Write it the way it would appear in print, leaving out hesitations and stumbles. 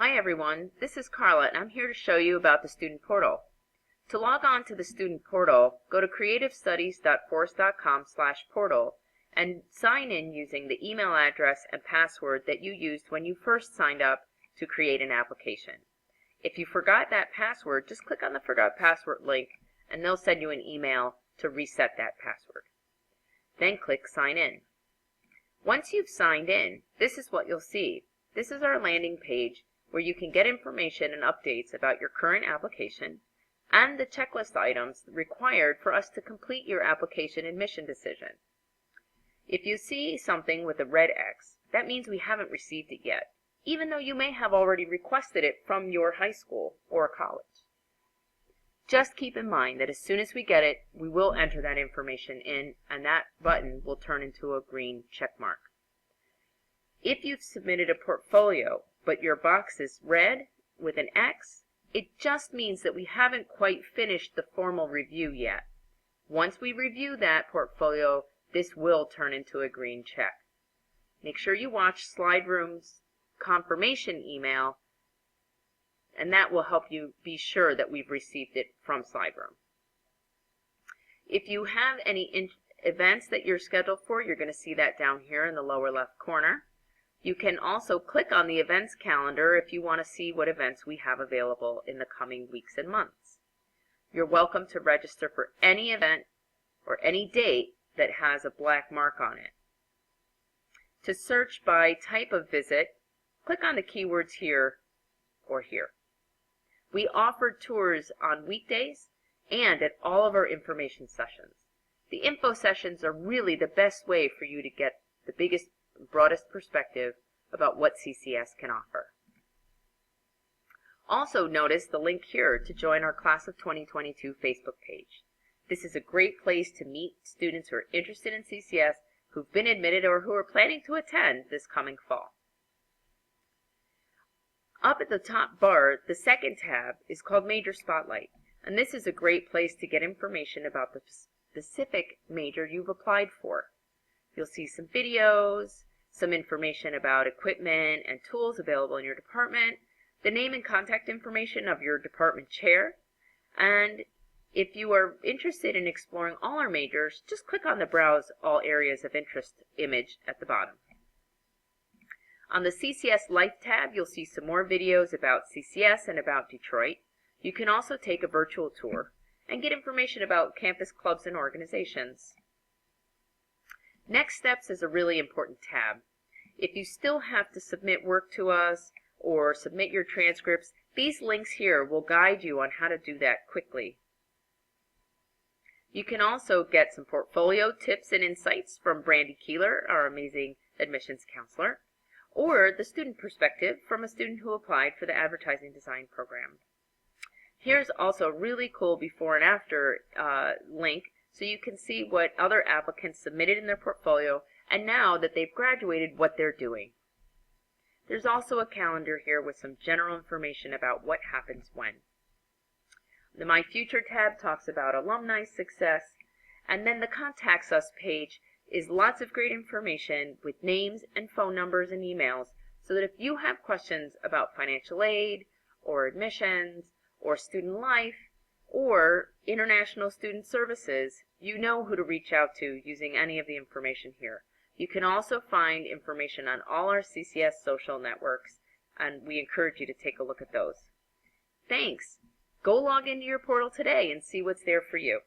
Hi everyone, this is Carla and I'm here to show you about the Student Portal. To log on to the Student Portal, go to creativestudies.force.com/portal and sign in using the email address and password that you used when you first signed up to create an application. If you forgot that password, just click on the Forgot Password link and they'll send you an email to reset that password. Then click Sign In. Once you've signed in, this is what you'll see. This is our landing page where you can get information and updates about your current application and the checklist items required for us to complete your application admission decision. If you see something with a red X, that means we haven't received it yet, even though you may have already requested it from your high school or college. Just keep in mind that as soon as we get it, we will enter that information in and that button will turn into a green check mark. If you've submitted a portfolio but your box is red with an X, it just means that we haven't quite finished the formal review yet. Once we review that portfolio, this will turn into a green check. Make sure you watch Slide Room's confirmation email, and that will help you be sure that we've received it from Slide Room. If you have any events that you're scheduled for, you're going to see that down here in the lower left corner. You can also click on the events calendar if you want to see what events we have available in the coming weeks and months. You're welcome to register for any event or any date that has a black mark on it. To search by type of visit, click on the keywords here or here. We offer tours on weekdays and at all of our information sessions. The info sessions are really the best way for you to get the biggest, broadest perspective about what CCS can offer. Also notice the link here to join our Class of 2022 Facebook page. This is a great place to meet students who are interested in CCS, who've been admitted or who are planning to attend this coming fall. Up at the top bar, the second tab is called Major Spotlight, and this is a great place to get information about the specific major you've applied for. You'll see some videos, some information about equipment and tools available in your department, the name and contact information of your department chair, and if you are interested in exploring all our majors, just click on the Browse All Areas of Interest image at the bottom. On the CCS Life tab, you'll see some more videos about CCS and about Detroit. You can also take a virtual tour and get information about campus clubs and organizations. Next Steps is a really important tab. If you still have to submit work to us or submit your transcripts, these links here will guide you on how to do that quickly. You can also get some portfolio tips and insights from Brandy Keeler, our amazing admissions counselor, or the student perspective from a student who applied for the advertising design program. Here's also a really cool before and after link so you can see what other applicants submitted in their portfolio and now that they've graduated, what they're doing. There's also a calendar here with some general information about what happens when. The My Future tab talks about alumni success, and then the Contacts Us page is lots of great information with names and phone numbers and emails so that if you have questions about financial aid or admissions or student life or international student services, you know who to reach out to using any of the information here. You can also find information on all our CCS social networks, and we encourage you to take a look at those. Thanks. Go log into your portal today and see what's there for you.